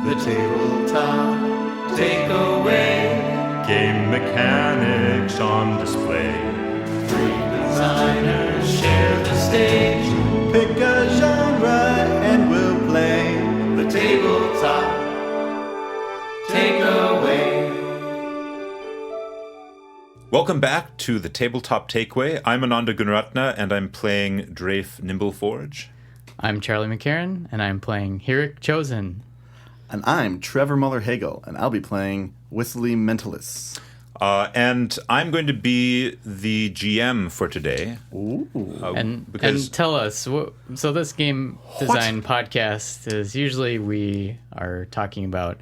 The tabletop takeaway. Game mechanics on display. Three designers share the stage. Pick a genre and we'll play. The tabletop takeaway. Welcome back to the Tabletop Takeaway. I'm Ananda Gunaratna, and I'm playing Drafe Nimbleforge. I'm Charlie McCarran, and I'm playing Hirik Chosen. And I'm Trevor Muller-Hagel, and I'll be playing Whistly Mentalis. And I'm going to be the GM for today. Ooh. And tell us, so this game design podcast is usually we are talking about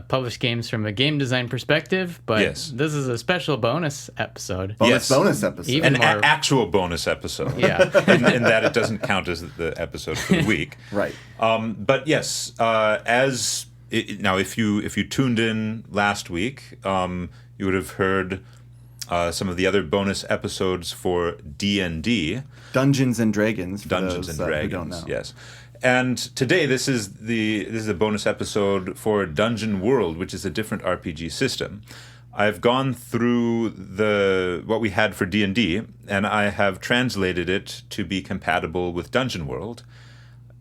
published games from a game design perspective, but Yes. this is a special bonus episode. Yes. Bonus episode. Even An more- actual bonus episode. Yeah. in that it doesn't count as the episode for the week. Right. But yes, now if you tuned in last week, you would have heard some of the other bonus episodes for D&D. Dungeons and Dragons. For Dungeons those, and Dragons, who don't know. yes. And today this is a bonus episode for Dungeon World, which is a different RPG system. I've gone through what we had for D&D, and I have translated it to be compatible with Dungeon World.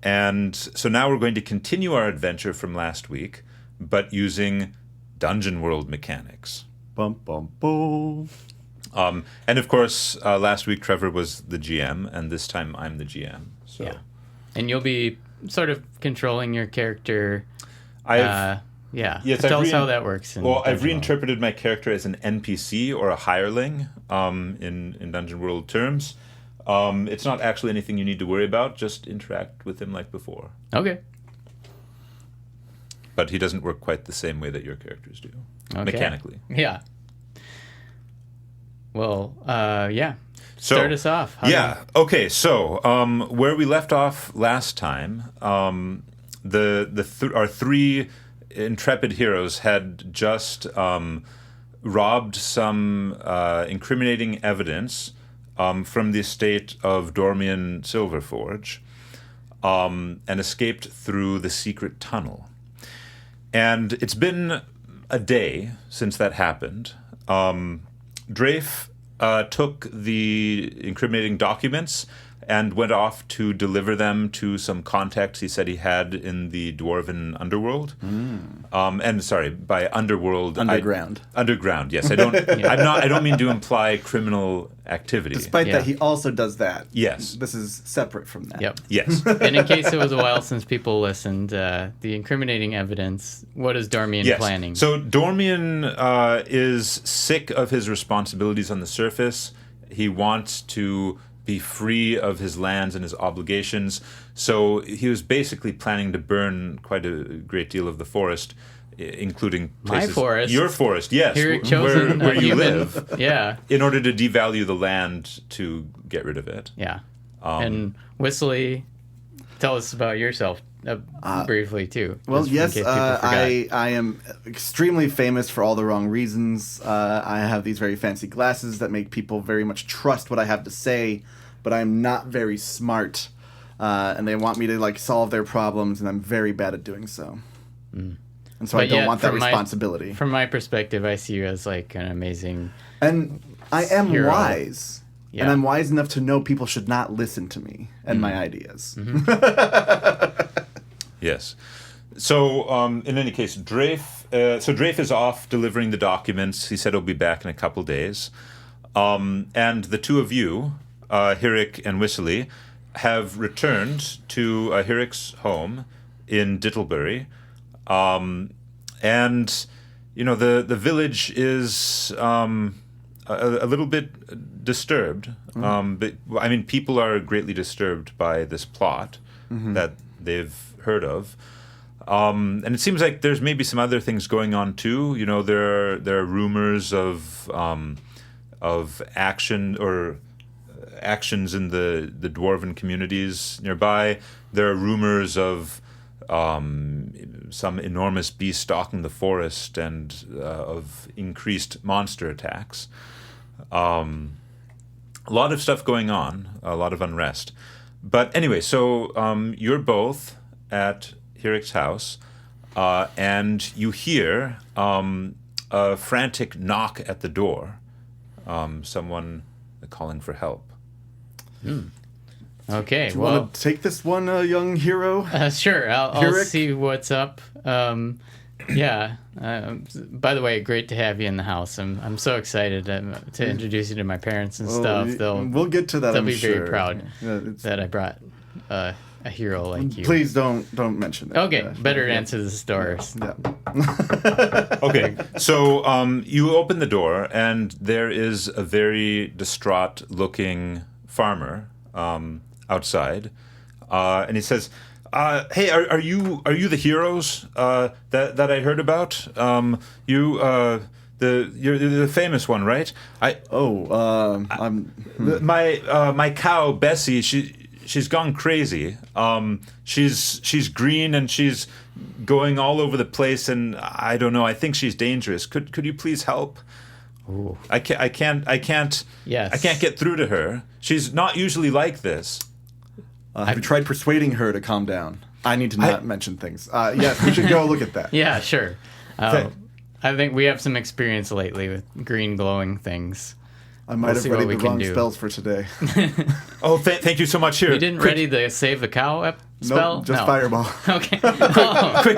And so now we're going to continue our adventure from last week, but using Dungeon World mechanics. Bum, bum, boom. And of course, last week Trevor was the GM, and this time I'm the GM. So. Yeah. And you'll be sort of controlling your character. Yes, Tell us how that works. I've Dungeon World. reinterpreted my character as an NPC or a hireling in Dungeon World terms. It's not actually anything you need to worry about. Just interact with him like before. Okay. But he doesn't work quite the same way that your characters do, mechanically. Yeah. Well, yeah. So, Start us off. Okay. So where we left off last time, our three intrepid heroes had just robbed some incriminating evidence from the estate of Dormian Silverforge, and escaped through the secret tunnel. And it's been a day since that happened. Drafe took the incriminating documents and went off to deliver them to some contacts he said he had in the dwarven underworld. And sorry, by underworld, Underground. Underground, yes. I don't mean to imply criminal activity. Despite that, he also does that. Yes. This is separate from that. Yep. Yes. And in case it was a while since people listened, the incriminating evidence, what is Dormian Yes. planning? So Dormian is sick of his responsibilities on the surface. He wants to be free of his lands and his obligations. So he was basically planning to burn quite a great deal of the forest, including places. My forest. Your forest, yes. Here chosen where a you human. live. Yeah. In order to devalue the land to get rid of it. Yeah. And Whistly, tell us about yourself briefly, too. Well, just in yes, case people forgot. I am extremely famous for all the wrong reasons. I have these very fancy glasses that make people very much trust what I have to say, but I'm not very smart, and they want me to solve their problems, and I'm very bad at doing so. And so I don't want that responsibility. From my perspective, I see you as an amazing And I am hero. wise. Yeah. And I'm wise enough to know people should not listen to me and my ideas. Yes. So, in any case, Drafe is off delivering the documents. He said he'll be back in a couple days. And the two of you, Hirik and Whistly, have returned to Hirik's home in Dittlebury. And, the village is a little bit disturbed. But people are greatly disturbed by this plot that they've heard of. And it seems like there's maybe some other things going on too. There are rumors of action or actions in the dwarven communities nearby. There are rumors of some enormous beast stalking the forest and of increased monster attacks. A lot of stuff going on, a lot of unrest. But anyway, so you're both at Hirik's house. and you hear a frantic knock at the door. Someone calling for help. Okay, Do you well, want to take this one, young hero? sure. I'll Hirik? see what's up. Yeah. By the way, great to have you in the house. I'm so excited to introduce you to my parents and stuff. We'll get to that. They'll I'm be sure. very proud Yeah, it's- that I brought a hero like you. Please don't mention it. Okay, Yeah. better answer this door. Yeah. Okay, so you open the door, and there is a very distraught-looking farmer outside, and he says, "Hey, are you the heroes that I heard about? You're the famous one, right? My cow Bessie, she's gone crazy. She's green and she's going all over the place, and I don't know. I think she's dangerous. Could you please help? Ooh. I can't. Yes. I can't get through to her. She's not usually like this. Have you tried persuading her to calm down? I need to not mention things. Yes, we should go look at that. Yeah, sure. Okay. I think we have some experience lately with green glowing things. I might see have what ready we the can wrong do. spells for today. Oh, thank you so much. Here, You didn't quick, ready the save the cow spell? Nope, just No. fireball. Okay. Oh. quick.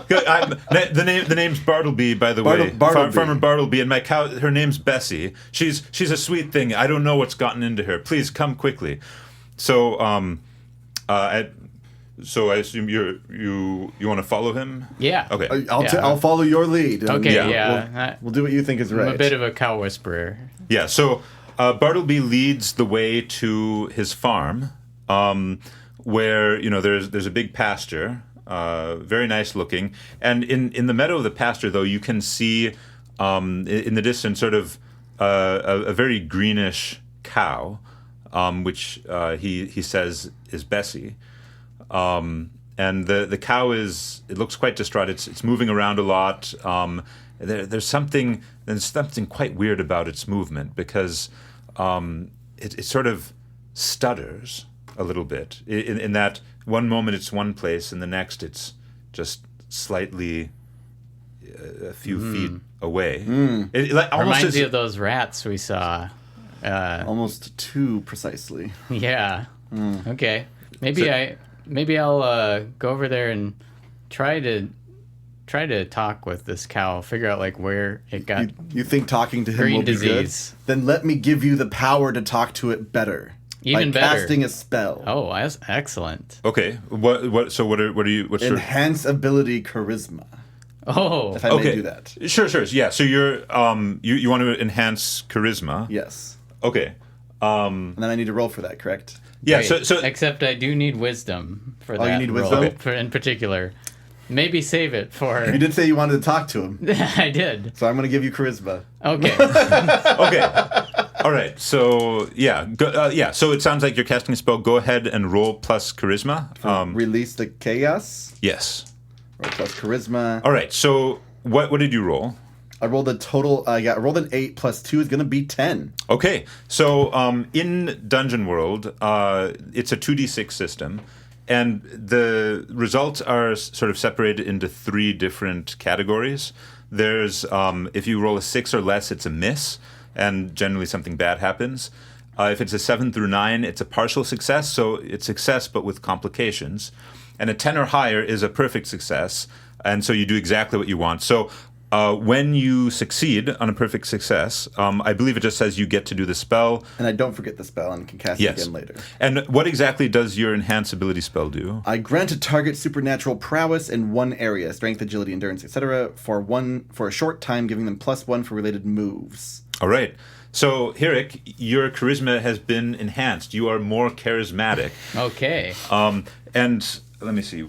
The name's Bartleby, by the way. Bartleby. Farmer Bartleby, and my cow. Her name's Bessie. She's a sweet thing. I don't know what's gotten into her. Please come quickly. So I assume you want to follow him. Yeah. Okay. I'll follow your lead. Okay, Yeah. yeah. We'll do what you think is I'm right. a bit of a cow whisperer. Yeah, so Bartleby leads the way to his farm, where there's a big pasture, very nice looking, and in the meadow of the pasture, though, you can see in the distance sort of a very greenish cow, which he says is Bessie. And the cow it looks quite distraught. It's moving around a lot. There's something quite weird about its movement, because it sort of stutters a little bit. In that one moment it's one place, and the next it's just slightly a few feet away. It almost Reminds you of those rats we saw. Almost too precisely. Yeah. Okay. So- Maybe I'll go over there and try to talk with this cow, figure out like where it got. You think talking to him Green will be disease. good? Then let me give you the power to talk to it better. Even by better. casting a spell. Oh, that's excellent. Okay. What are you? What's your Enhance ability charisma. Oh, If I may do that. Sure. Yeah. So you're you want to enhance charisma. Yes. Okay. And then I need to roll for that, correct? Yeah. great. So Except I do need wisdom for that. you need roll, wisdom? in particular. Maybe save it for. You did say you wanted to talk to him, I did. so I'm going to give you charisma. Okay. okay. All right. So yeah. So it sounds like you're casting a spell. Go ahead and roll plus charisma. Release the chaos. Yes. Roll plus charisma. All right. So what did you roll? I rolled a total. I rolled an 8 plus 2 is going to be 10. Okay, so in Dungeon World, it's a 2d6 system, and the results are sort of separated into 3 different categories. There's, if you roll a 6 or less, it's a miss, and generally something bad happens. If it's a 7 through 9, it's a partial success, so it's success but with complications. And a 10 or higher is a perfect success, and so you do exactly what you want. So when you succeed on a perfect success, I believe it just says you get to do the spell. And I don't forget the spell and can cast Yes. it again later. And what exactly does your enhance ability spell do? I grant a target supernatural prowess in one area, strength, agility, endurance, etc., for a short time, giving them +1 for related moves. All right. So, Hirik, your charisma has been enhanced. You are more charismatic. Okay. And let me see.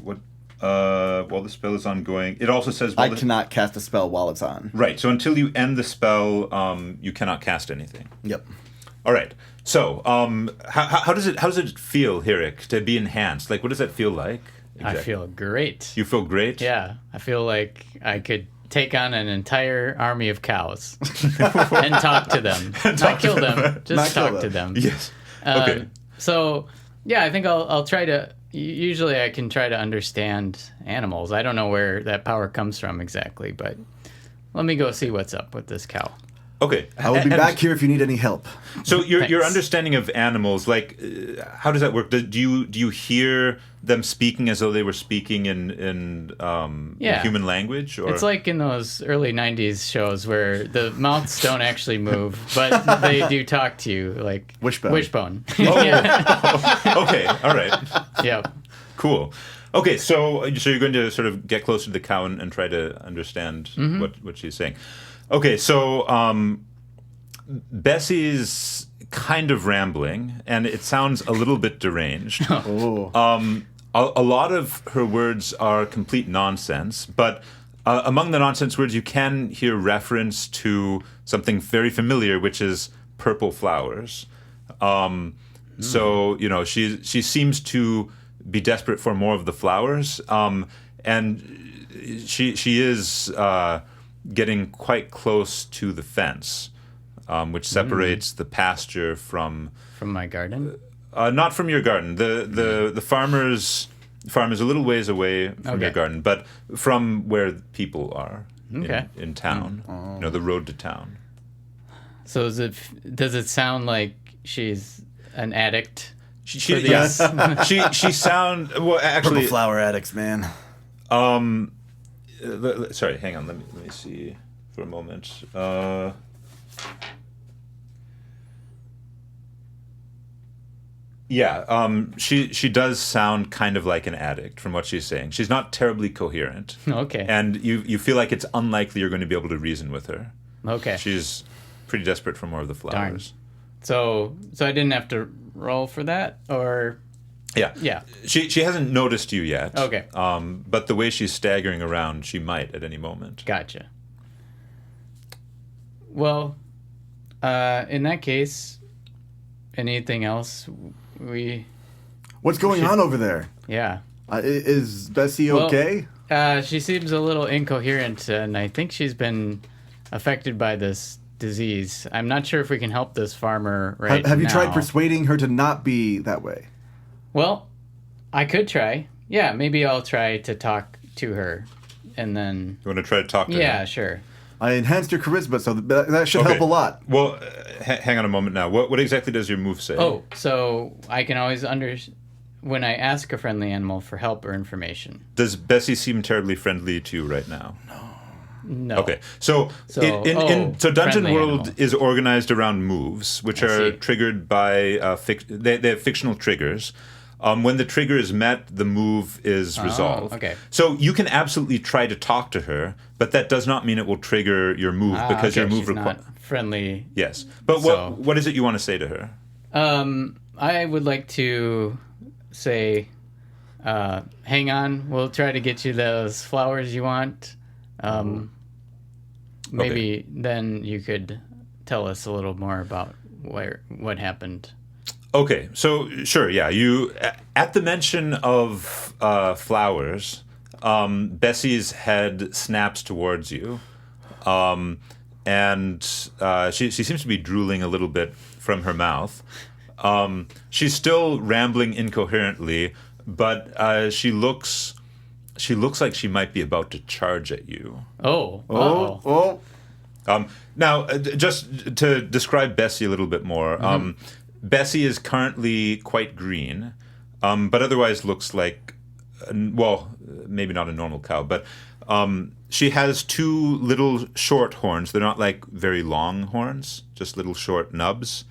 While the spell is ongoing, it also says... I cannot cast a spell while it's on. Right. So until you end the spell, you cannot cast anything. Yep. All right. So, how does it feel, Hirik, to be enhanced? Like, what does that feel like? I feel great. You feel great? Yeah, I feel like I could take on an entire army of cows and talk to them. Not kill them, just Not kill talk to them. them. Yes. Okay. So, yeah, I think I'll try to usually I can try to understand animals. I don't know where that power comes from exactly, but let me go see what's up with this cow. Okay. I will be And back here if you need any help. So your Thanks. understanding of animals, like, how does that work? Do you hear them speaking as though they were speaking in human language? Or? It's like in those early 90s shows where the mouths don't actually move, but they do talk to you, like Wishbone. Wishbone. Okay, all right, Yep. cool. Okay, so you're going to sort of get closer to the cow and try to understand what she's saying. Okay, so Bessie's kind of rambling, and it sounds a little bit deranged. Oh. A lot of her words are complete nonsense, but among the nonsense words, you can hear reference to something very familiar, which is purple flowers. So, she seems to be desperate for more of the flowers, and she is getting quite close to the fence, which separates the pasture from My garden. not from your garden. The farmer's farm is a little ways away from your Okay. garden, but from where people are Okay. in town. The road to town. So does it sound like she's an addict? She Yes. she sound well Purple actually. flower addicts, man. Sorry, hang on. Let me see for a moment. She does sound kind of like an addict from what she's saying. She's not terribly coherent, Okay. and you feel like it's unlikely you're going to be able to reason with her. Okay. She's pretty desperate for more of the flowers. So I didn't have to roll for that, or Yeah. yeah. She hasn't noticed you yet. Okay. But the way she's staggering around, she might at any moment. Gotcha. Well, in that case, anything else? What's going on over there? Yeah. Is Bessie Well, okay? She seems a little incoherent, and I think she's been affected by this disease. I'm not sure if we can help this farmer right Have you now. tried persuading her to not be that way? Well, I could try. Yeah, maybe I'll try to talk to her, and then You want to try to talk to her? yeah, sure. I enhanced your charisma, so that should help a lot. Well, hang on a moment now. What exactly does your move say? Oh, so I can always when I ask a friendly animal for help or information. Does Bessie seem terribly friendly to you right now? No. Okay, so So- so Dungeon friendly World animal. is organized around moves, which I are see. triggered by they have fictional triggers. When the trigger is met, the move is resolved. okay. So you can absolutely try to talk to her, but that does not mean it will trigger your move because your move she's requires. not friendly. Yes, but So- what is it you want to say to her? I would like to say, hang on, we'll try to get you those flowers you want. Maybe then you could tell us a little more about what happened. Okay, so sure, yeah. You at the mention of flowers, Bessie's head snaps towards you, and she seems to be drooling a little bit from her mouth. She's still rambling incoherently, but she looks like she might be about to charge at you. Oh. Now, just to describe Bessie a little bit more, Bessie is currently quite green, but otherwise looks like, well, maybe not a normal cow, but she has two little short horns. They're not like very long horns, just little short nubs.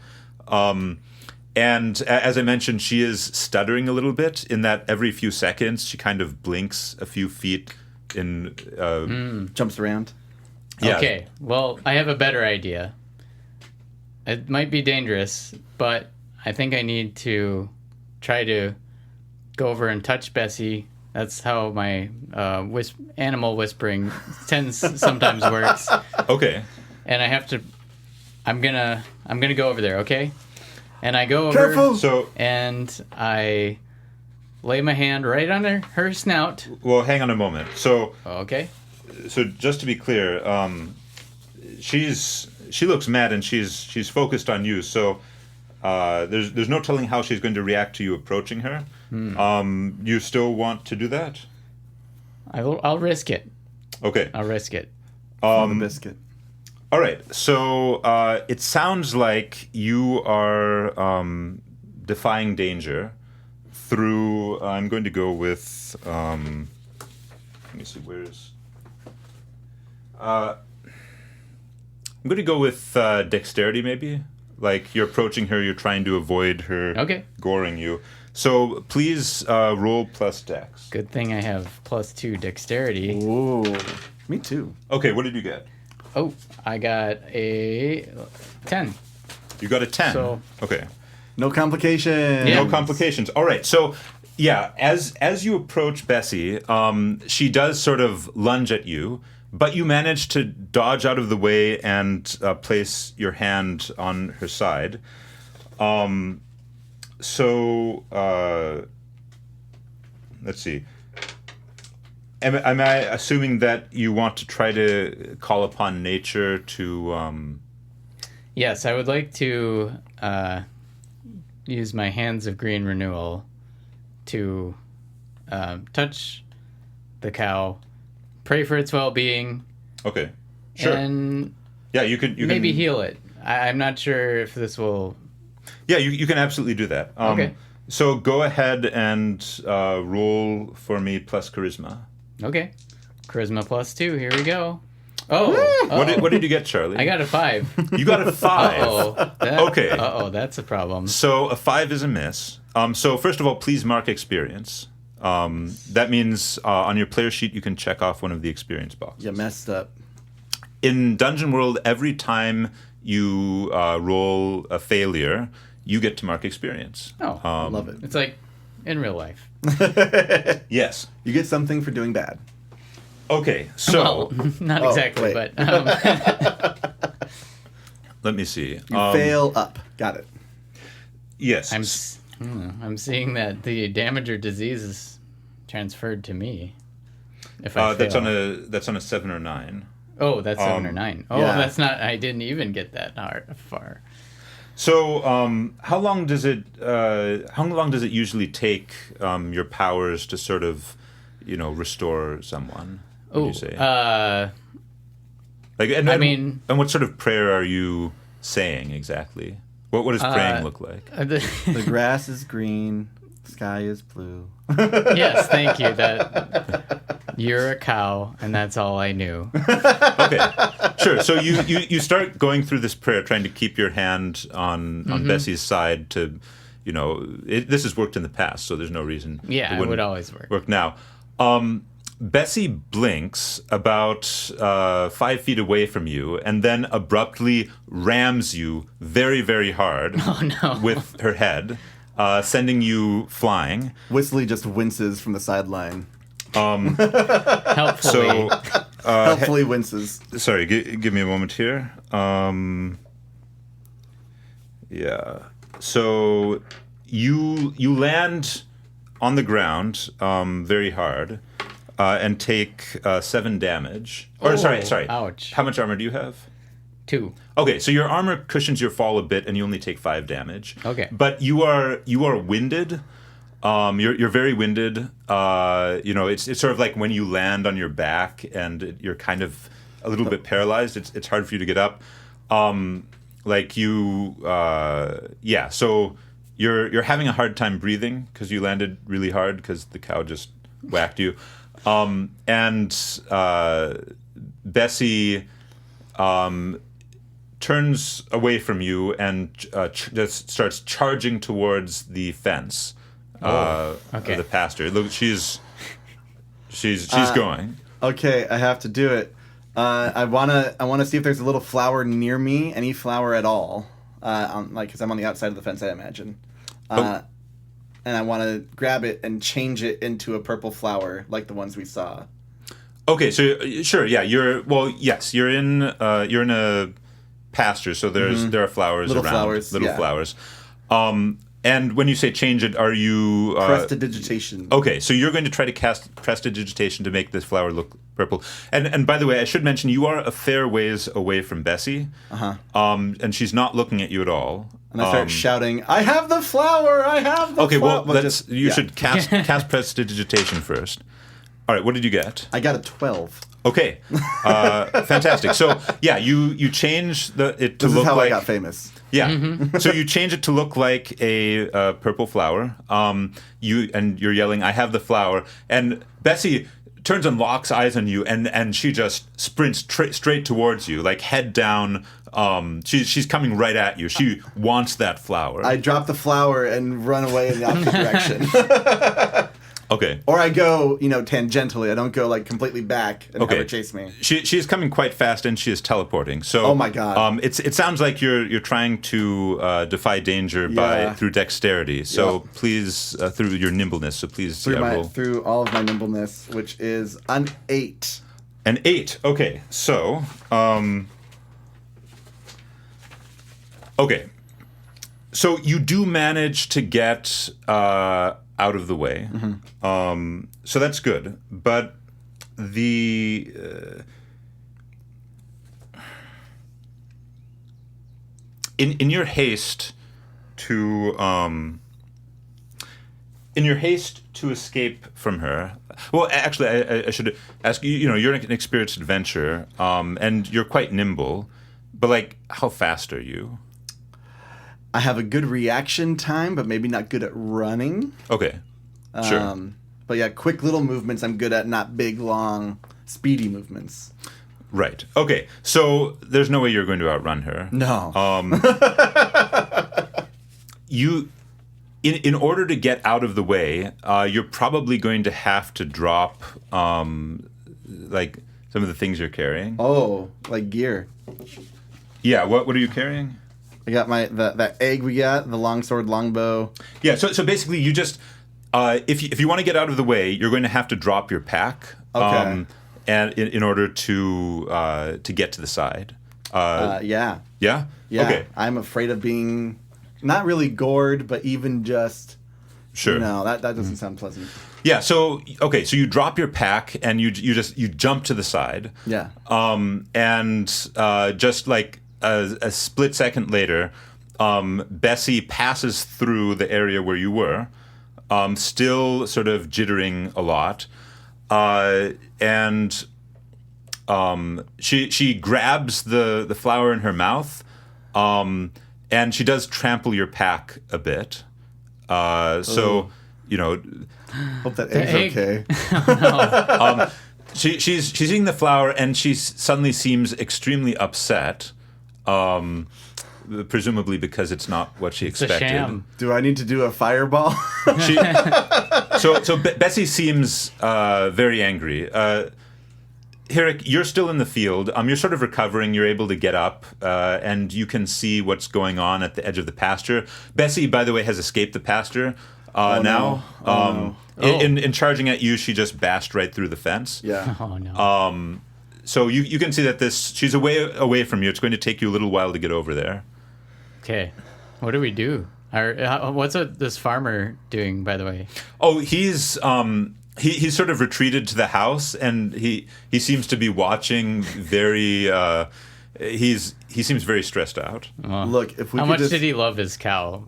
And as I mentioned, she is stuttering a little bit in that every few seconds she kind of blinks a few feet in. Jumps around. Yeah. Okay, well, I have a better idea. It might be dangerous, but I think I need to try to go over and touch Bessie. That's how my animal whispering sometimes works. Okay. And I have to. I'm gonna go over there. Okay. And I go over. Careful! So, And I lay my hand right on her snout. well, hang on a moment. So Okay. just to be clear, she looks mad and she's focused on you. So There's no telling how she's going to react to you approaching her. You still want to do that? I'll risk it. Okay. I'll risk it. For the biscuit. All right. So it sounds like you are defying danger through. I'm going to go with. Let me see. Where's. I'm going to go with dexterity, maybe. Like you're approaching her, you're trying to avoid her goring you. So please roll plus dex. Good thing I have +2 dexterity. Ooh, me too. Okay, what did you get? Oh, I got a 10. You got a 10. So- Okay. No complications. Yeah. No complications. All right. So, yeah, as you approach Bessie, she does sort of lunge at you, but you manage to dodge out of the way and place your hand on her side. Let's see. Am I assuming that you want to try to call upon nature to... Yes, I would like to use my Hands of Green Renewal to touch the cow, pray for its well-being, Okay. Sure. and Yeah, you can maybe heal it. I'm not sure if this will... Yeah, you can absolutely do that. Okay. So go ahead and roll for me plus charisma. Okay. Charisma +2, here we go. Oh! What did you get, Charlie? I got a 5. You got a 5. Okay. Uh-oh, that's a problem. So a 5 is a miss. So first of all, please mark experience. That means on your player sheet you can check off one of the experience boxes. You messed up. In Dungeon World, every time you roll a failure, you get to mark experience. Oh, Love it. it's like in real life. Yes. You get something for doing bad. Okay, so Well, not exactly, wait. but let me see. You fail up. Got it. Yes. I'm seeing that the damage or disease is transferred to me. If I that's fail. that's on a 7 or 9. Oh, that's 7 or 9. Oh, yeah. that's not. I didn't even get that far. So, how long does it usually take your powers to sort of, restore someone? Would you say? And what sort of prayer are you saying exactly? What does praying look like? The grass is green. The sky is blue. Yes, thank you. That you're a cow, and that's all I knew. Okay, sure. So you start going through this prayer, trying to keep your hand on Bessie's side. To, this has worked in the past, so there's no reason. Yeah, it would always work. Work now. Bessie blinks about 5 feet away from you, and then abruptly rams you very, very hard with her head, sending you flying. Whistly just winces from the sideline. Helpfully. So, Helpfully winces. sorry, give me a moment here. Yeah. So you land on the ground very hard and take 7 damage. Or sorry. Ouch. How much armor do you have? 2. Okay, so your armor cushions your fall a bit, and you only take 5 damage. Okay. But you are winded. You're very winded. It's sort of like when you land on your back and you're kind of a little bit paralyzed. It's hard for you to get up. So you're having a hard time breathing because you landed really hard because the cow just whacked you. Bessie turns away from you and just starts charging towards the fence of the pasture. Look, she's going. Okay, I have to do it. I wanna see if there's a little flower near me, any flower at all. Because I'm on the outside of the fence, I imagine. And I want to grab it and change it into a purple flower like the ones we saw. Okay, so sure, yeah, you're in a pasture, so there are flowers Little around, flowers, flowers. And when you say change it, are you Prestidigitation. Okay, so you're going to try to cast prestidigitation to make this flower look purple. And by the way, I should mention you are a fair ways away from Bessie. And she's not looking at you at all. And I start shouting, "I have the flower! I have the Okay, flower!" well, you should cast prestidigitation first. All right, what did you get? I got a 12. Okay, fantastic. So yeah, you change it to This look is how like I got famous. Yeah. So you change it to look like a purple flower. You're yelling, "I have the flower!" And Bessie turns and locks eyes on you, and she just sprints straight towards you, like head down. She's coming right at you. She wants that flower. I drop the flower and run away in the opposite direction. Okay. Or I go, tangentially. I don't go like completely back and have her chase me. She is coming quite fast, and she is teleporting. So, oh my god! It sounds like you're trying to defy danger through dexterity. So please, through your nimbleness. So please roll. Through all of my nimbleness, which is an 8. An 8. Okay. So, okay. So you do manage to get out of the way. So that's good. But in your haste to escape from her. Well, actually, I should ask you. You're an experienced adventurer, and you're quite nimble. But like, how fast are you? I have a good reaction time, but maybe not good at running. Okay, sure. But yeah, quick little movements I'm good at, not big, long, speedy movements. Right. Okay. So there's no way you're going to outrun her. No. You, in order to get out of the way, you're probably going to have to drop, like some of the things you're carrying. Oh, like gear. Yeah. What are you carrying? I got that egg we got, the longsword, longbow. Yeah. So basically, you just if you want to get out of the way, you're going to have to drop your pack. Okay. And in order to get to the side. Yeah. Yeah? Yeah. Okay. I'm afraid of being not really gored, but even just. Sure. No, that doesn't sound pleasant. Yeah. So you drop your pack and you jump to the side. Yeah. And just like a split second later, Bessie passes through the area where you were, still sort of jittering a lot. And she grabs the flower in her mouth, and she does trample your pack a bit. So, Hope that egg's egg. okay. she's eating the flower, and she suddenly seems extremely upset. Presumably because it's not what she It's a expected. sham. Do I need to do a fireball? So Bessie seems very angry. Herrick, you're still in the field. You're sort of recovering. You're able to get up, and you can see what's going on at the edge of the pasture. Bessie, by the way, has escaped the pasture now. No. Oh, no. In charging at you, she just bashed right through the fence. Yeah. Oh no. So you can see that she's away from you. It's going to take you a little while to get over there. Okay. What do we do? What's this farmer doing, by the way? Oh, he's he's sort of retreated to the house, and he seems to be watching very. He seems very stressed out. Look, if we How could much just, did he love his cow?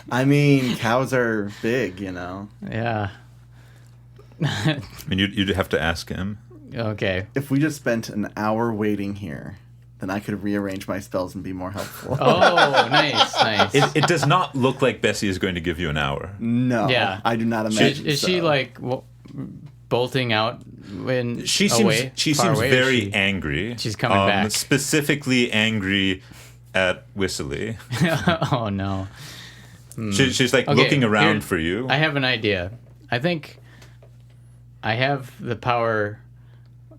I mean, cows are big, Yeah. I mean, you'd have to ask him. Okay. If we just spent an hour waiting here, then I could rearrange my spells and be more helpful. Oh, nice. It does not look like Bessie is going to give you an hour. No, Yeah. I do not imagine. Is she like bolting out when She away? seems Far away, or very she- angry. She's coming back. Specifically angry at Whistly. Oh no. She's like Okay, looking around here- for you. I have an idea. I think I have the power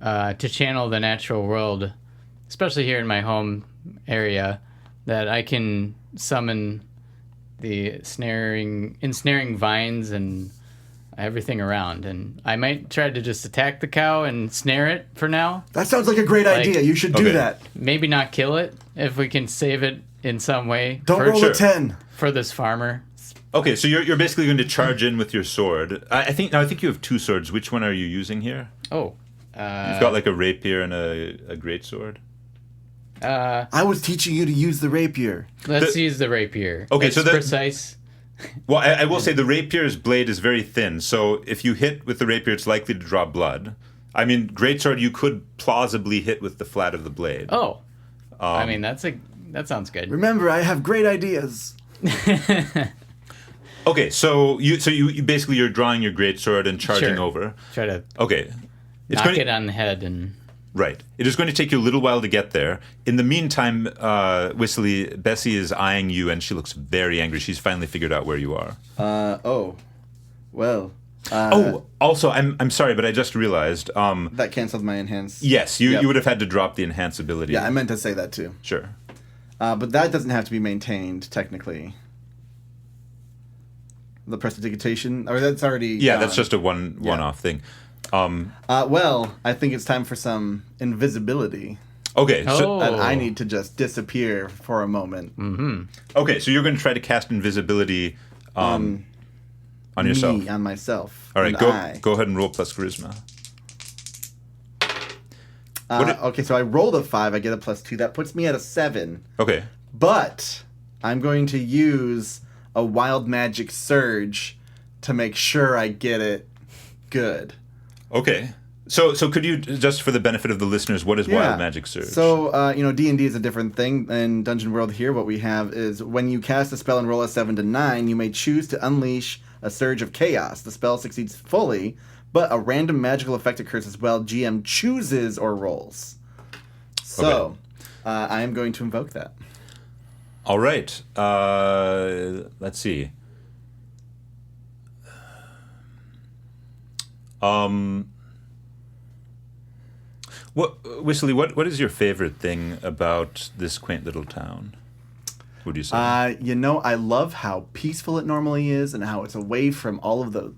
to channel the natural world, especially here in my home area, that I can summon the ensnaring vines and everything around. And I might try to just attack the cow and snare it for now. That sounds like a great idea. You should do Okay. that. Maybe not kill it if we can save it in some way. Don't for, roll sure. a 10. for this farmer. Okay, so you're basically going to charge in with your sword. I think you have two swords. Which one are you using here? Oh. You've got like a rapier and a greatsword. I was teaching you to use the rapier. Let's use the rapier. Okay, it's so precise. Well, I will say the rapier's blade is very thin, so if you hit with the rapier, it's likely to draw blood. I mean, greatsword you could plausibly hit with the flat of the blade. Oh. I mean, that sounds good. Remember, I have great ideas. Okay, so you basically you're drawing your greatsword and charging Sure. over. Try to Okay. knock it on the head and... Right. It is going to take you a little while to get there. In the meantime, Whistly, Bessie is eyeing you, and she looks very angry. She's finally figured out where you are. Well. Also, I'm sorry, but I just realized. That canceled my enhance. Yes, you Yep. would have had to drop the enhance ability. Yeah, I meant to say that too. Sure. But that doesn't have to be maintained, technically. The prestidigitation, or that's already. Yeah, that's just a one-off thing. Well, I think it's time for some invisibility. Okay. So, And I need to just disappear for a moment. okay, so you're going to try to cast invisibility on yourself. Me, on myself. All right, and go ahead and roll plus charisma. Okay, so I rolled a 5. I get a +2. That puts me at a 7. Okay. But I'm going to use a wild magic surge to make sure I get it good. Okay. So could you, just for the benefit of the listeners, what is Wild Magic Surge? So, D&D is a different thing. In Dungeon World here, what we have is when you cast a spell and roll a 7 to 9, you may choose to unleash a surge of chaos. The spell succeeds fully, but a random magical effect occurs as well. GM chooses or rolls. So, I am going to invoke that. All right. Let's see. Whistly, what is your favorite thing about this quaint little town? Would you say? I love how peaceful it normally is and how it's away from all of the,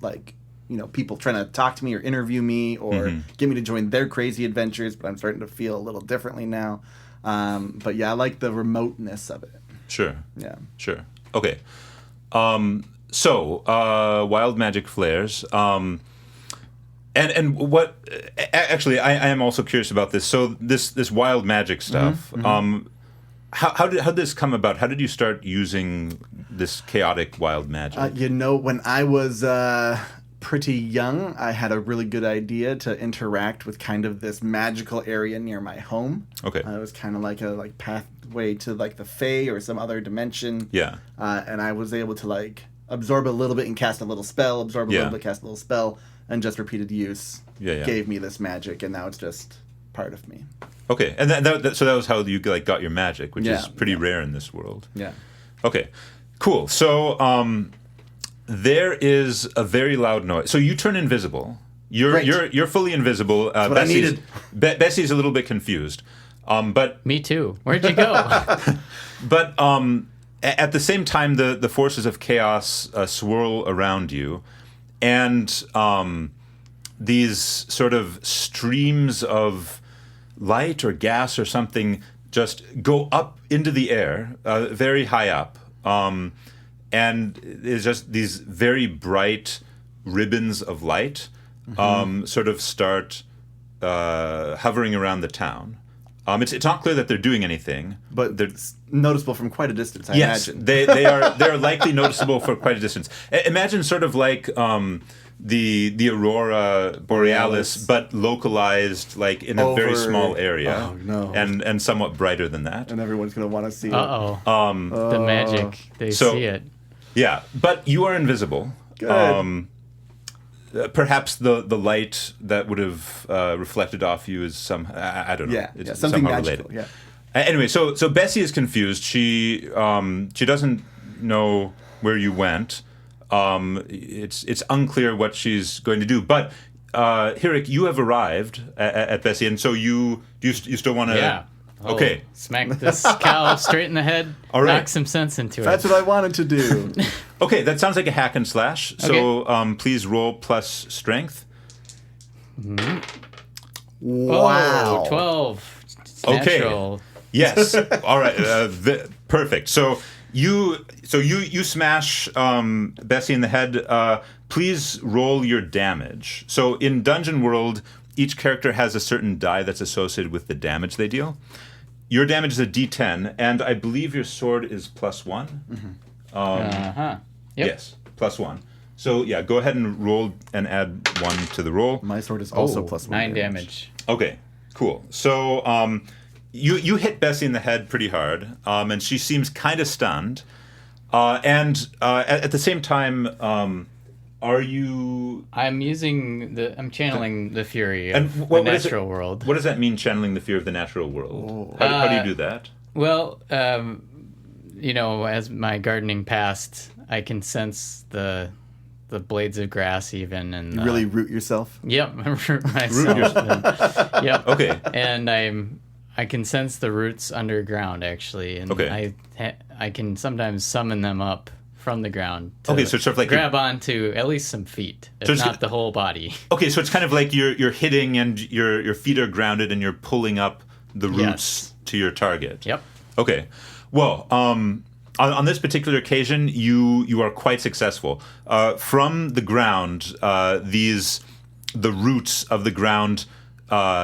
people trying to talk to me or interview me or get me to join their crazy adventures, but I'm starting to feel a little differently now. But yeah, I like the remoteness of it. Sure. Yeah. Sure. Okay. So, wild magic flares. And what? Actually, I am also curious about this. So this wild magic stuff. How did this come about? How did you start using this chaotic wild magic? When I was pretty young, I had a really good idea to interact with kind of this magical area near my home. Okay. It was kind of like a pathway to the Fae or some other dimension. Yeah. And I was able to absorb a little bit and cast a little spell, absorb a little bit, cast a little spell, and just repeated use gave me this magic, and now it's just part of me. Okay, and so that was how you got your magic, which is pretty rare in this world. Yeah. Okay, cool. So there is a very loud noise. So you turn invisible. You're fully invisible. That's what I needed. Bessie's a little bit confused, but Me too. Where'd you go? but at the same time, the forces of chaos swirl around you, and these sort of streams of light or gas or something just go up into the air, very high up, and it's just these very bright ribbons of light sort of start hovering around the town. It's not clear that they're doing anything, But they're it's noticeable from quite a distance, I yes, imagine. they're likely noticeable for quite a distance. Imagine sort of like the aurora borealis, but localized in a very small area. Oh, no. And somewhat brighter than that. And everyone's going to want to see it. Uh-oh. The magic. They see it. Yeah, but you are invisible. Good. Perhaps the light that would have reflected off you is I don't know. Yeah, It's something somehow magical. related. Yeah. Anyway, so Bessie is confused. She doesn't know where you went. It's unclear what she's going to do. But Hirik, you have arrived at Bessie, and so you still want to? Yeah. Okay. Smack this cow straight in the head. All right. Knock some sense into That's it. what I wanted to do. Okay, that sounds like a hack and slash. So please roll plus strength. Wow. Oh, 12. It's Okay. natural. Yes. All right. Perfect. So you smash Bessie in the head. Please roll your damage. So in Dungeon World, each character has a certain die that's associated with the damage they deal. Your damage is a D10, and I believe your sword is +1. Yep. Yes, +1. So yeah, go ahead and roll and add 1 to the roll. My sword is also +1 9 damage. Okay, cool. So you hit Bessie in the head pretty hard, and she seems kind of stunned. And at the same time, are you? I'm channeling the fury And of what the is it- natural world. What does that mean, channeling the fear of the natural world? How do you do that? Well, as my gardening passed, I can sense the blades of grass even, and You really root yourself? Yep, I root myself. Yep. Okay. And I can sense the roots underground actually, and Okay. I can sometimes summon them up from the ground to Okay, so it's sort of like grab onto at least some feet, if So it's- not the whole body. Okay, so it's kind of like you're hitting and your feet are grounded and you're pulling up the roots Yes. to your target. Yep. Okay. Well, on this particular occasion, you are quite successful. From the ground, the roots of the ground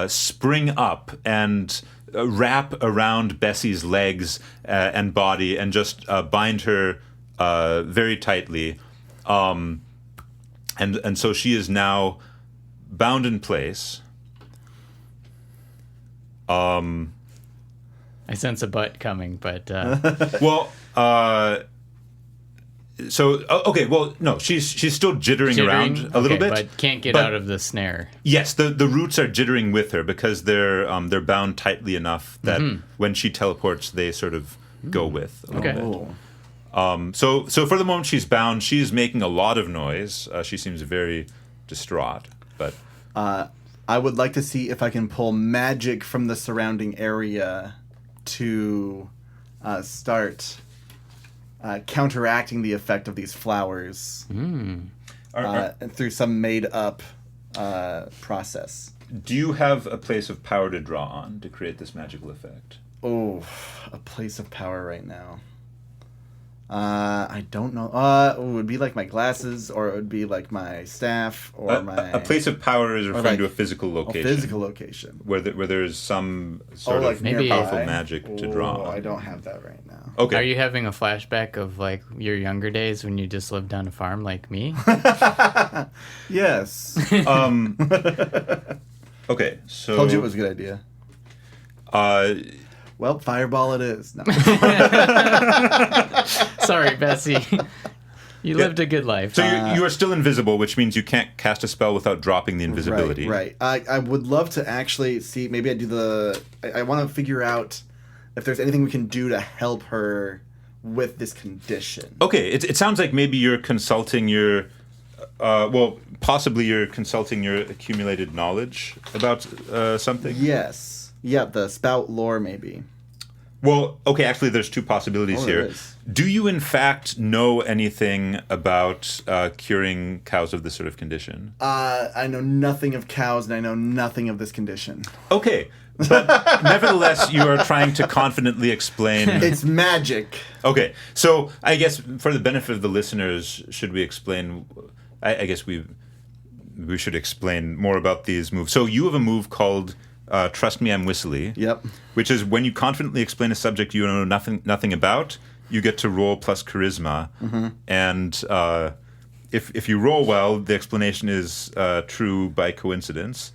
spring up and wrap around Bessie's legs and body and just bind her very tightly. And so she is now bound in place. I sense a butt coming, but Well, okay. Well, no, she's still jittering around a little Okay, bit, but can't get but- out of the snare. Yes, the roots are jittering with her because they're bound tightly enough that when she teleports, they sort of go with a little Okay. bit. Oh. So for the moment she's bound, she's making a lot of noise. She seems very distraught, but I would like to see if I can pull magic from the surrounding area to start counteracting the effect of these flowers through some made-up process. do you have a place of power to draw on to create this magical effect? Oh, a place of power right now. I don't know. It would be like my glasses, or it would be like my staff, or my A place of power is referring like to a physical location. physical location. where there's some sort like of maybe- powerful nearby. magic to draw on. I don't have that right now. Okay. Are you having a flashback of like your younger days when you just lived on a farm like me? Yes. Okay. So Told you it was a good idea. Well, fireball it is. No. Sorry, Bessie. You lived a good life. So you are still invisible, which means you can't cast a spell without dropping the invisibility. Right. I would love to actually see. Maybe I do I want to figure out if there's anything we can do to help her with this condition. Okay. It sounds like maybe you're consulting your, possibly you're consulting your accumulated knowledge about something. Yes. Yeah, the spout lore maybe. Well, okay. Actually, there's two possibilities Oh, there here. is. Do you in fact know anything about curing cows of this sort of condition? I know nothing of cows, and I know nothing of this condition. Okay. But nevertheless, you are trying to confidently explain. It's magic. Okay, so I guess for the benefit of the listeners, should we explain? I guess we should explain more about these moves. So you have a move called "Trust Me, I'm Whistly." Yep. Which is when you confidently explain a subject you know nothing about, you get to roll plus charisma, and if you roll well, the explanation is true by coincidence.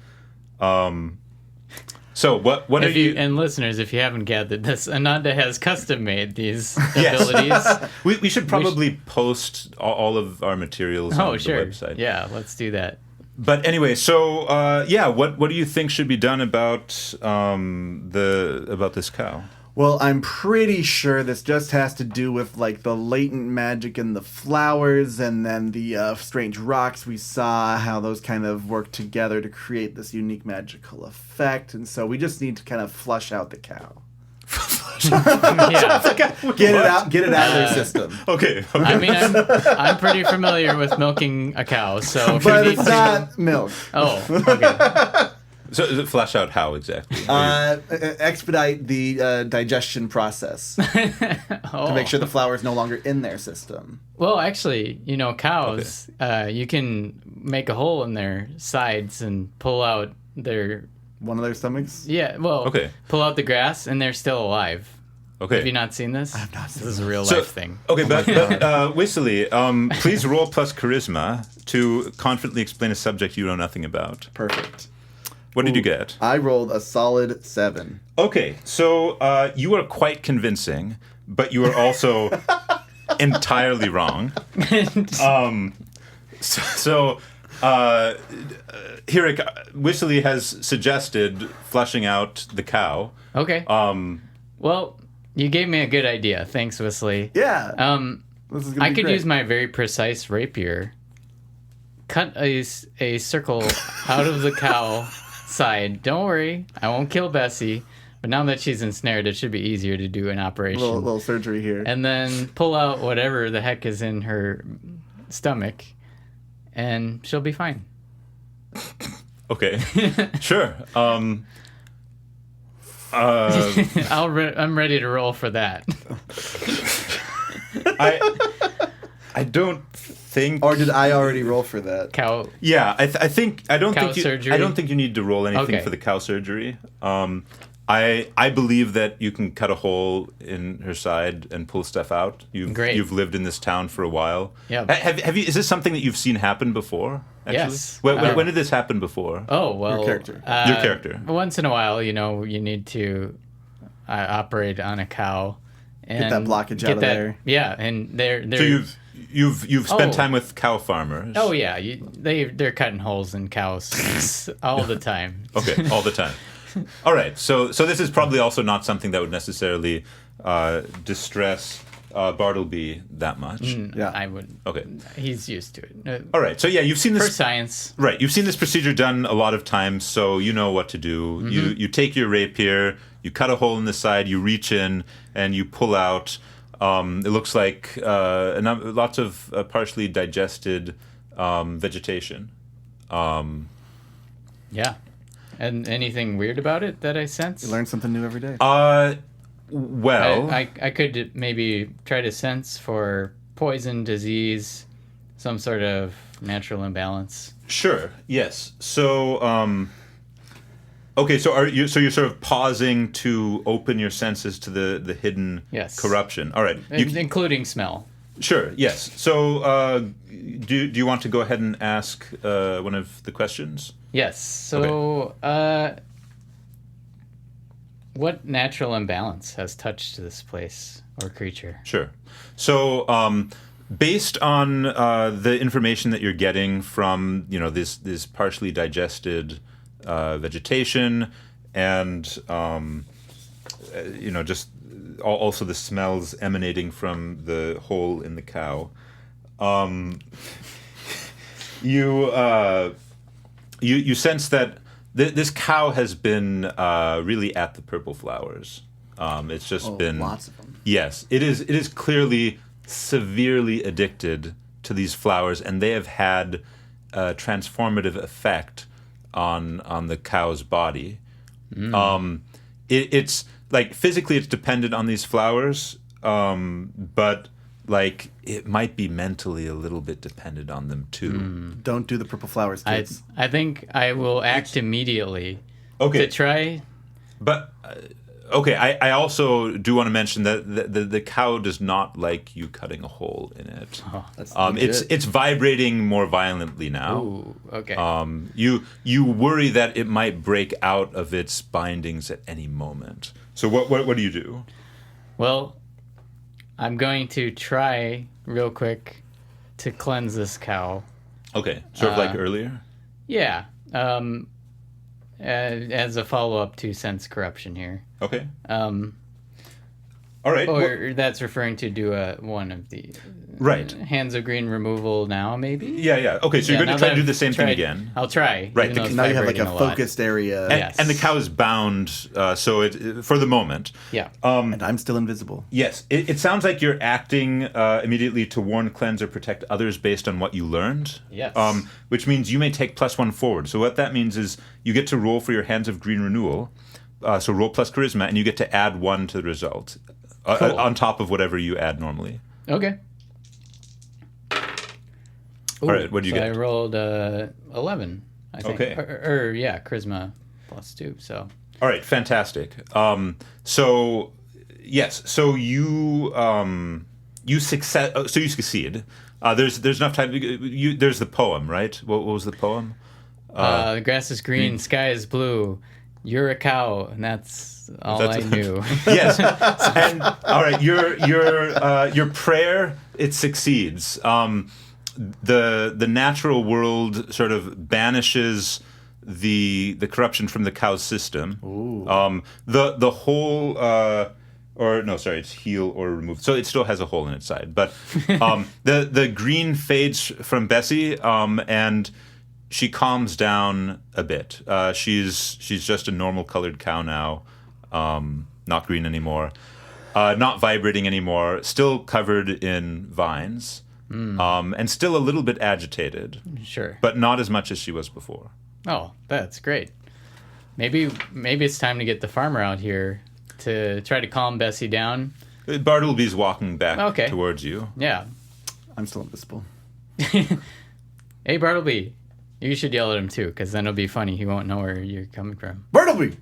So what are if you? and listeners, if you haven't gathered this, Ananda has custom made these abilities. We should probably post all of our materials on the website. Yeah, let's do that. But anyway, so what do you think should be done about this cow? Well, I'm pretty sure this just has to do with like the latent magic in the flowers, and then the strange rocks we saw, how those kind of work together to create this unique magical effect. And so we just need to kind of flush out the cow. Yeah. Get it out of their system. Okay. I mean, I'm pretty familiar with milking a cow, so if But you it's need to... not milk. Oh, okay. So flesh out how exactly? Expedite the digestion process to make sure the flour is no longer in their system. Well, actually, cows, you can make a hole in their sides and pull out their... One of their stomachs? Yeah, well, pull out the grass and they're still alive. Okay. Have you not seen this? I have not seen this. Is a real life thing. Okay, but Whistly, please roll plus charisma to confidently explain a subject you know nothing about. Perfect. What did you get? I rolled a solid 7. Okay, so you are quite convincing, but you are also entirely wrong. Hirik, Whistly has suggested fleshing out the cow. Okay. Well, you gave me a good idea. Thanks, Whistly. Yeah. This is gonna be great. Use my very precise rapier, cut a circle out of the cow side. Don't worry, I won't kill Bessie. But now that she's ensnared, it should be easier to do an operation. A little surgery here. And then pull out whatever the heck is in her stomach, and she'll be fine. Okay, sure. I'm ready to roll for that. I don't think. Or did I already roll for that? Cow. Yeah, I think I don't cow think you. Surgery? I don't think you need to roll anything for the cow surgery. I believe that you can cut a hole in her side and pull stuff out. You've lived in this town for a while. Yeah. Have you? Is this something that you've seen happen before? Actually? Yes. When did this happen before? Oh well. Your character. Your character. Once in a while, you need to operate on a cow and get that blockage out of there. Yeah, and they're So you've spent time with cow farmers. Oh yeah, they're cutting holes in cows all the time. Okay, all the time. All right, so this is probably also not something that would necessarily distress Bartleby that much. Yeah, I would. Okay, he's used to it. All right, so yeah, you've seen this for science. Right, you've seen this procedure done a lot of times, so you know what to do. Mm-hmm. You take your rapier, you cut a hole in the side, you reach in, and you pull out. It looks like lots of partially digested vegetation. Yeah. And anything weird about it that I sense? You learn something new every day. Well... I could maybe try to sense for poison, disease, some sort of natural imbalance. Sure, yes. So, okay, so you're sort of pausing to open your senses to the hidden corruption. All right. Including smell. Sure, yes. So, do you want to go ahead and ask one of the questions? Yes. So, what natural imbalance has touched this place or creature? Sure. So, based on the information that you're getting from, this partially digested vegetation and, just also the smells emanating from the hole in the cow, you sense that this cow has been really at the purple flowers. It's just been lots of them. Yes, it is clearly severely addicted to these flowers, and they have had a transformative effect on the cow's body. It's like physically it's dependent on these flowers, but like it might be mentally a little bit dependent on them too. Don't do the purple flowers, kids. I think I will act immediately to try. But okay, I also do want to mention that the cow does not like you cutting a hole in it. Oh, that's it's vibrating more violently now. Ooh, okay. You worry that it might break out of its bindings at any moment. So what do you do? Well, I'm going to try real quick to cleanse this cow. Okay, sort of like earlier? Yeah. As a follow-up to sense corruption here. Okay. All right. Or that's referring to do one of the... Right. Hands of Green removal now, maybe? Yeah. Okay, so you're going to try to do the same thing again. I'll try. Right, even though it's Now you have like a vibrating lot. focused area. And, Yes. and the cow is bound, so it for the moment. Yeah. And I'm still invisible. Yes, it sounds like you're acting immediately to warn, cleanse, or protect others based on what you learned. Yes. Which means you may take +1 forward. So what that means is you get to roll for your Hands of Green renewal. So roll plus charisma, and you get to add 1 to the result Cool. on top of whatever you add normally. Okay. Ooh, All right, what do you so get? I rolled 11, I think. Okay. Yeah, charisma +2, so. All right, fantastic. So yes, so you succeed. So you succeed. There's enough time. There's the poem, right? What was the poem? The grass is green, sky is blue. You're a cow, and that's all I knew. Yes. And all right, your prayer, it succeeds. The natural world sort of banishes the corruption from the cow's system. Ooh. The whole or no, sorry, it's heal or remove. So it still has a hole in its side. But the green fades from Bessie, and she calms down a bit. She's just a normal colored cow now, not green anymore, not vibrating anymore, still covered in vines, and still a little bit agitated, Sure. but not as much as she was before. Oh, that's great. Maybe it's time to get the farmer out here to try to calm Bessie down. Bartleby's walking back Okay. towards you. Yeah. I'm still invisible. Hey, Bartleby. You should yell at him too, because then it'll be funny. He won't know where you're coming from. Bartleby!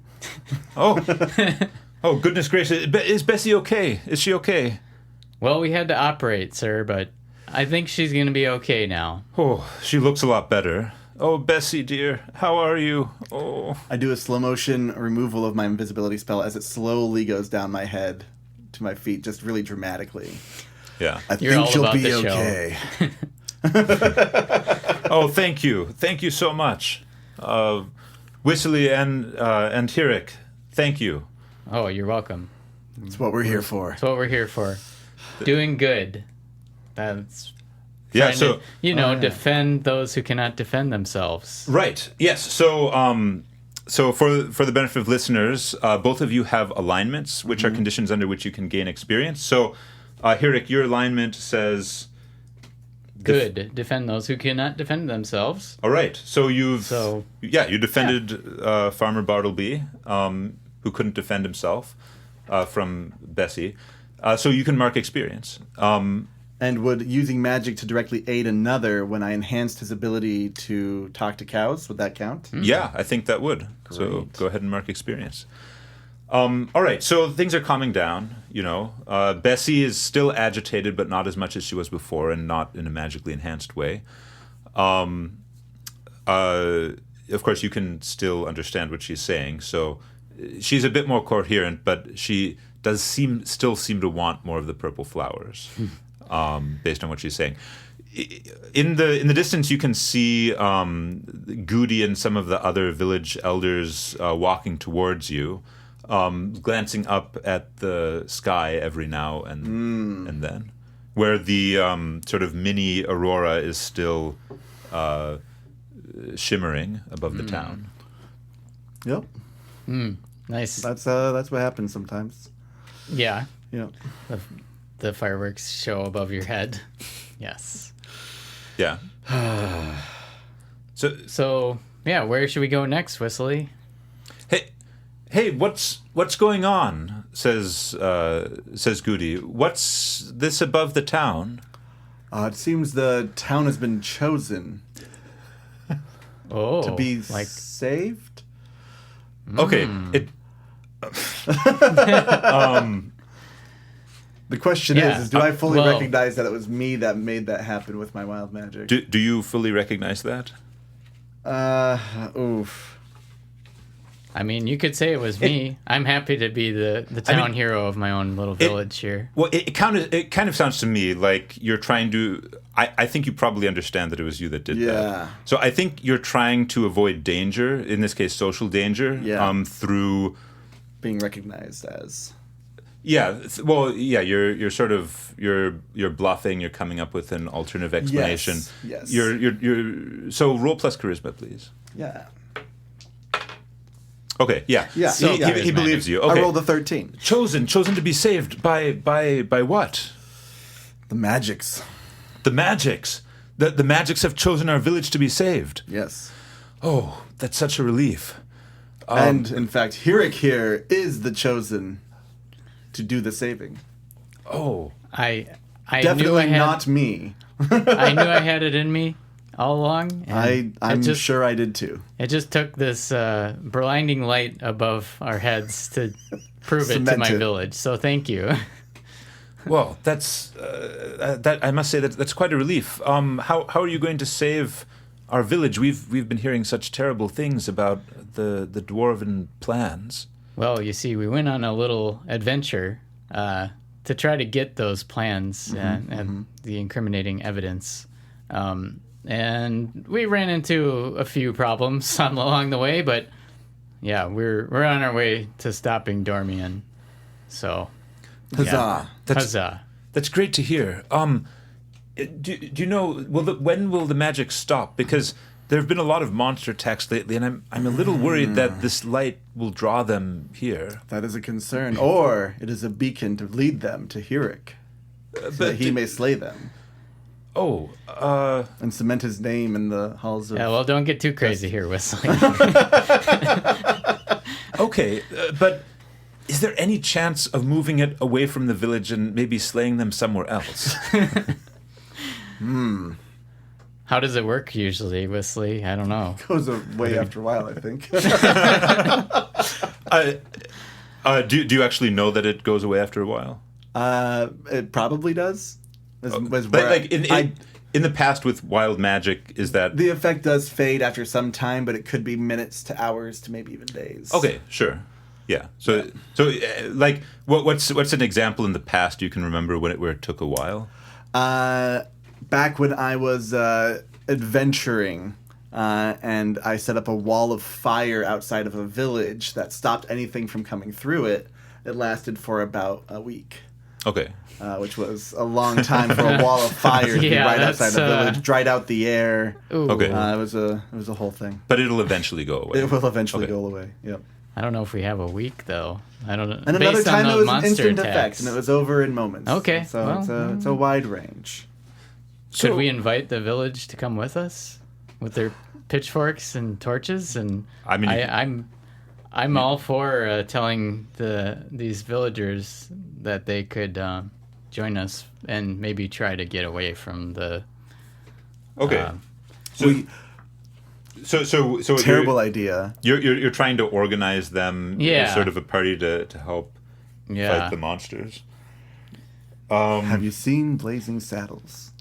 Oh, oh goodness gracious! Is Bessie okay? Is she okay? Well, we had to operate, sir, but I think she's going to be okay now. Oh, she looks a lot better. Oh, Bessie dear, how are you? Oh, I do a slow motion removal of my invisibility spell as it slowly goes down my head to my feet, just really dramatically. yeah. I You're think all she'll about be the show. okay. Oh, thank you so much, Whistly and Hirik. Thank you. Oh, you're welcome. That's what we're here for. That's what we're here for. Doing good. That's Yeah. trying So to, defend those who cannot defend themselves. right. Yes. So so for the benefit of listeners, both of you have alignments, which are conditions under which you can gain experience. So, Hirik, your alignment says. Good. Defend those who cannot defend themselves. All right. So you defended Farmer Bartleby, who couldn't defend himself from Bessie. So you can mark experience. And would using magic to directly aid another when I enhanced his ability to talk to cows, would that count? Yeah, I think that would. So Great. go ahead and mark experience. All right. So things are calming down. Bessie is still agitated, but not as much as she was before, and not in a magically enhanced way. Of course, you can still understand what she's saying. So she's a bit more coherent, but she does still seem to want more of the purple flowers, based on what she's saying. In the distance, you can see Goody and some of the other village elders walking towards you, glancing up at the sky every now and then, where the sort of mini aurora is still shimmering above the town. Yep. Nice. That's what happens sometimes. Yeah. Yep. The fireworks show above your head. Yes. Yeah. So yeah, where should we go next, Whistly? Hey, what's going on? Says Goody. What's this above the town? It seems the town has been chosen Oh, to be like saved. Okay. The question Yeah, is do I fully well- recognize that it was me that made that happen with my wild magic? Do you fully recognize that? Oof. I mean, you could say it was me. I'm happy to be the town hero of my own little village here. Well, it kind of sounds to me like you're trying to. I think you probably understand that it was you that did that. Yeah. So I think you're trying to avoid danger, in this case, social danger, Yeah. through. Being recognized as. Yeah. Well, yeah. You're sort of you're bluffing. You're coming up with an alternative explanation. Yes. You're so roll plus charisma, please. Yeah. Okay. Yeah. Yeah. So Yeah. he believes you. Okay. I rolled a 13. Chosen to be saved by what? The magics. The magics. The magics have chosen our village to be saved. Yes. Oh, that's such a relief. And in fact, Hirik here is the chosen to do the saving. Oh. I Definitely knew I had, not me. I knew I had it in me all along. and I'm it just, sure I did too. It just took this blinding light above our heads to prove it to Cement my it. village. So thank you. Well, that's that. I must say that's quite a relief. How are you going to save our village? We've been hearing such terrible things about the dwarven plans. Well, you see, we went on a little adventure to try to get those plans and the incriminating evidence. And we ran into a few problems along the way, but yeah, we're on our way to stopping Dormian. So, Huzzah. huzzah! That's great to hear. Do you know? When will the magic stop? Because there have been a lot of monster attacks lately, and I'm a little worried that this light will draw them here. That is a concern. Or it is a beacon to lead them to Hirik, so that he may slay them Oh, and cement his name in the halls of... Yeah, well, don't get too crazy here, Whistling. okay, but is there any chance of moving it away from the village and maybe slaying them somewhere else? How does it work usually, Whistly? I don't know. Goes away after a while, I think. Do you actually know that it goes away after a while? It probably does. But like in the past with wild magic, is that The effect does fade after some time, but it could be minutes to hours to maybe even days. okay? Sure, yeah. So like what's an example in the past you can remember where it took a while? Back when I was adventuring, and I set up a wall of fire outside of a village that stopped anything from coming through it, it lasted for about a week. Okay. Which was a long time for a wall of fire to be Yeah, right outside that's, the village, dried out the air. Ooh, Okay. It was a whole thing. But it'll eventually go away. It will eventually Okay. go away. Yep. I don't know if we have a week though. I don't know. And another Based on time it those was an monster instant attacks. effect, and it was over in moments. Okay, So well, it's a wide range. Could we invite the village to come with us with their pitchforks and torches? And I mean, I'm all for telling these villagers that they could join us and maybe try to get away from the. okay. So Terrible idea. You're trying to organize them Yeah. as sort of a party to help Yeah. fight the monsters. Have you seen Blazing Saddles?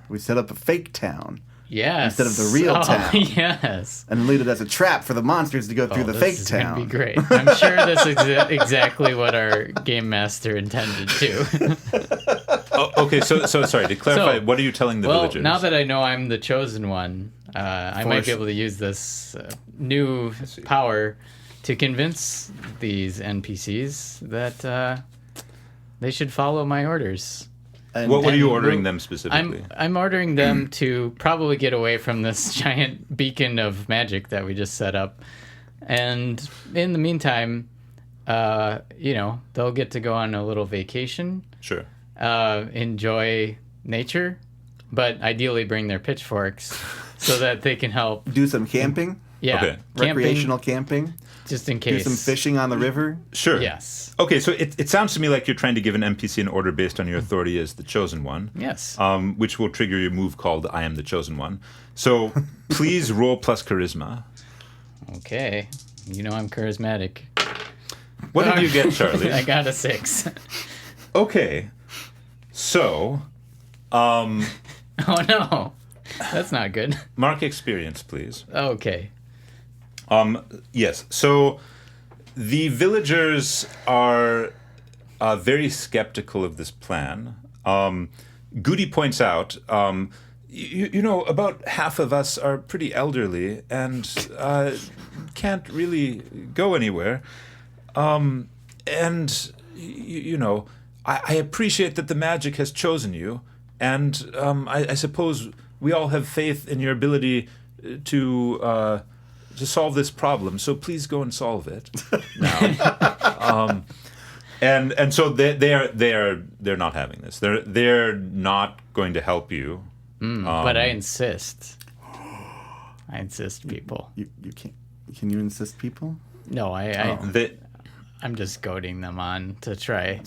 We set up a fake town Yes. instead of the real town. Yes. and lead it as a trap for the monsters to go through the This fake is gonna town. be great. I'm sure this is exactly what our game master intended to. Okay, so sorry to clarify. So, what are you telling the Well, villagers? now that I know I'm the chosen one, I might be able to use this new power to convince these NPCs that they should follow my orders. And, what are you and ordering move- them specifically? I'm ordering them to probably get away from this giant beacon of magic that we just set up, and in the meantime, they'll get to go on a little vacation, Sure. enjoy nature, but ideally bring their pitchforks so that they can help. do some camping, Yeah, Okay. recreational camping, just in do case. some fishing on the river. Sure. Yes. Okay, so it sounds to me like you're trying to give an NPC an order based on your authority as the chosen one. Yes. Which will trigger your move called I am the chosen one. So please roll plus charisma. Okay. You know I'm charismatic. What did you get, Charlie? I got a 6. Okay. So, Oh no, that's not good. mark experience, please. Okay. Yes. So the villagers are very skeptical of this plan. Goody points out, you know, about half of us are pretty elderly and can't really go anywhere. and you know, I appreciate that the magic has chosen you, and I suppose we all have faith in your ability to solve this problem. So please go and solve it now. And so they're not having this. They're not going to help you. But I insist. I insist, people. You can't. Can you insist people? No, I'm just goading them on to try.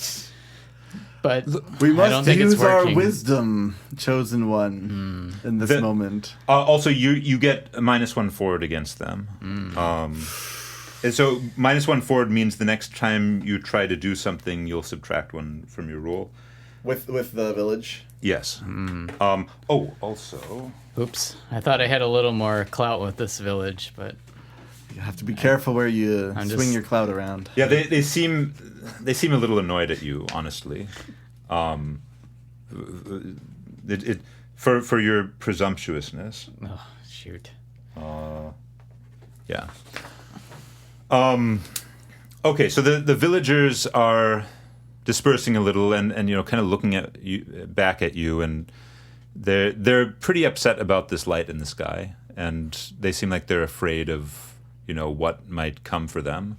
But We I don't must think it's use our working. wisdom, chosen one, in this moment. Also, you get a -1 forward against them. And so -1 forward means the next time you try to do something, you'll subtract 1 from your roll. With the village. Yes. Also, Oops. I thought I had a little more clout with this village, but You have to be careful where you I'm swing just- your cloud around. yeah, they seem a little annoyed at you, honestly. For your presumptuousness. oh, shoot. Yeah. Okay, so the villagers are dispersing a little and kind of looking at you, back at you, and they're pretty upset about this light in the sky, and they seem like they're afraid of what might come for them.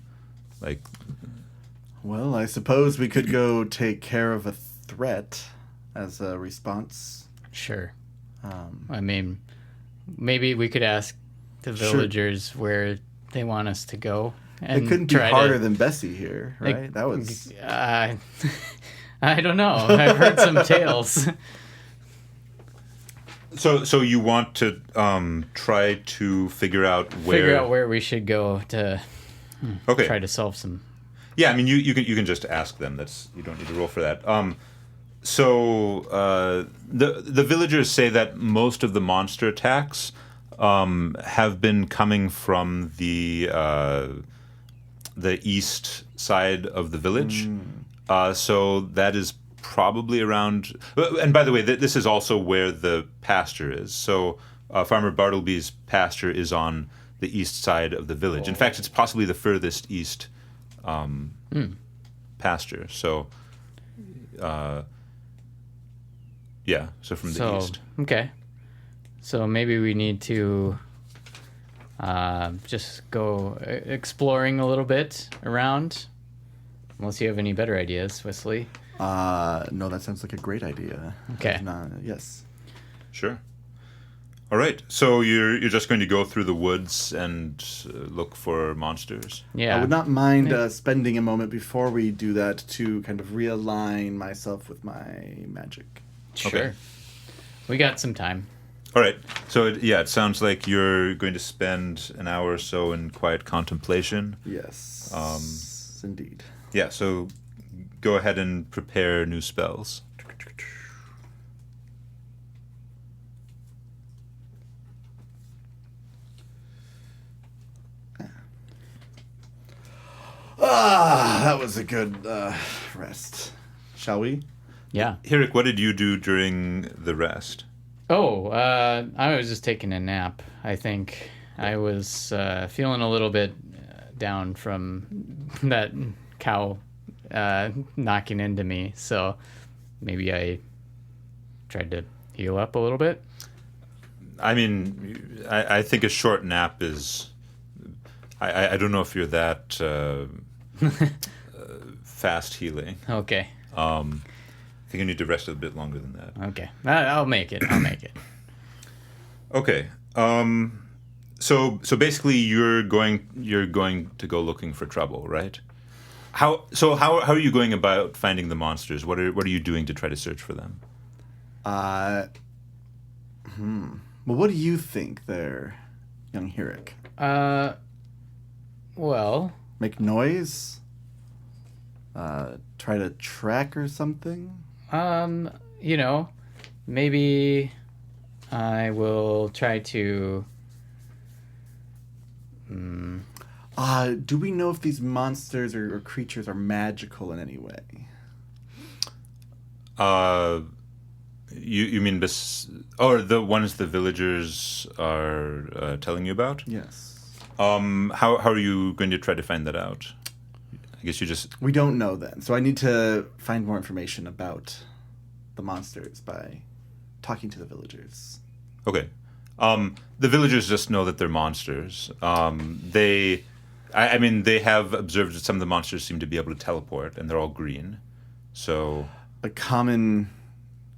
Like, Well, I suppose we could go take care of a threat as a response. Sure. I mean, maybe we could ask the villagers where they want us to go. And It couldn't be try harder to, than Bessie here, right? That was. I don't know. I've heard some tales. so you want to try to figure out Where we should go to Okay. try to solve some. Yeah, I mean, you can just ask them. You don't need to roll for that. So the villagers say that most of the monster attacks have been coming from the east side of the village. So that is probably around. And by the way, this is also where the pasture is. So Farmer Bartleby's pasture is on the east side of the village. In fact, it's possibly the furthest east pasture. So, yeah. So from the east. Okay. So maybe we need to just go exploring a little bit around. Unless you have any better ideas, Wesley. No, that sounds like a great idea. Okay. Yes. Sure. All right. So you're just going to go through the woods and look for monsters. Yeah. I would not mind spending a moment before we do that to kind of realign myself with my magic. Sure. Okay. We got some time. All right. So it sounds like you're going to spend an hour or so in quiet contemplation. Yes. Indeed. Yeah. So go ahead and prepare new spells. That was a good rest. Shall we? Yeah. Hirik, what did you do during the rest? Oh, I was just taking a nap. I think I was feeling a little bit down from that cow knocking into me. So maybe I tried to heal up a little bit. I mean, I think a short nap is. I don't know if you're that fast healing. Okay. I think you need to rest a bit longer than that. Okay. I'll make it. I'll make it. Okay. So basically, you're going to go looking for trouble, right? How are you going about finding the monsters? What are you doing to try to search for them? Well, what do you think there, young Hirik? Well, Make noise? Try to track or something? maybe I will try to. Do we know if these monsters or creatures are magical in any way? You mean or the ones the villagers are telling you about? Yes. How are you going to try to find that out? I guess you just... We don't know then. So I need to find more information about the monsters by talking to the villagers. Okay. The villagers just know that they're monsters. They have observed that some of the monsters seem to be able to teleport, and they're all green. So... A common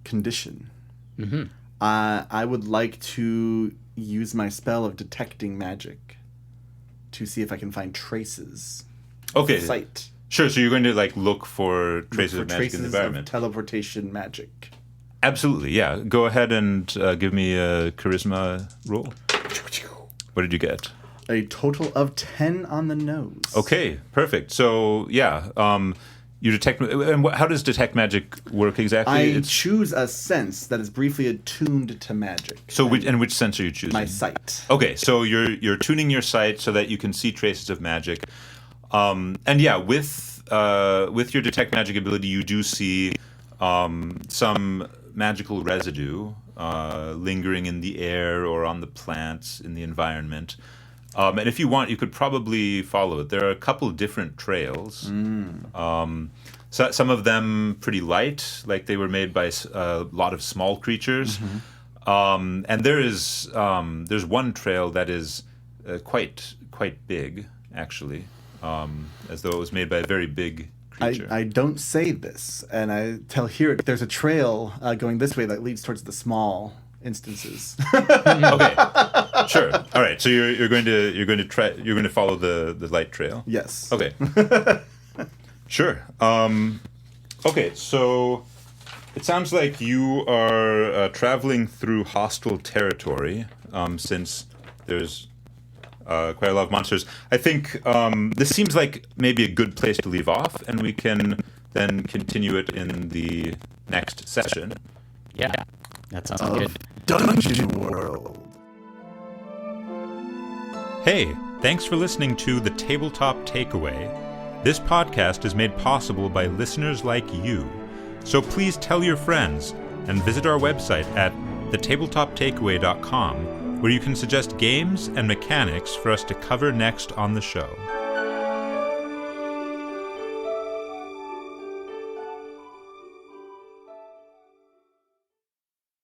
condition. Mm-hmm. I would like to use my spell of detecting magic to see if I can find traces. Okay. Sight. Sure, so you're going to look for traces of magic in the Of environment. teleportation magic. Absolutely, yeah. Go ahead and give me a charisma roll. What did you get? A total of 10 on the nose. Okay, perfect. So, yeah, you detect... And how does detect magic work exactly? I choose a sense that is briefly attuned to magic. So, which sense are you choosing? My sight. Okay, so you're tuning your sight so that you can see traces of magic. And yeah, with your detect magic ability, you do see some magical residue lingering in the air or on the plants in the environment. And if you want, you could probably follow it. There are a couple of different trails. So some of them pretty light, like they were made by a lot of small creatures. Mm-hmm. And there's one trail that is quite big, actually, as though it was made by a very big creature. I don't say this, and I tell here there's a trail going this way that leads towards the small instances. Okay, sure. All right. So you're going to follow the light trail. Yes. Okay. Sure. Okay. So it sounds like you are traveling through hostile territory. Since there's quite a lot of monsters, I think this seems like maybe a good place to leave off, and we can then continue it in the next session. Yeah, that sounds good. Dungeon World. Hey, thanks for listening to The Tabletop Takeaway. This podcast is made possible by listeners like you. So please tell your friends and visit our website at thetabletoptakeaway.com, where you can suggest games and mechanics for us to cover next on the show.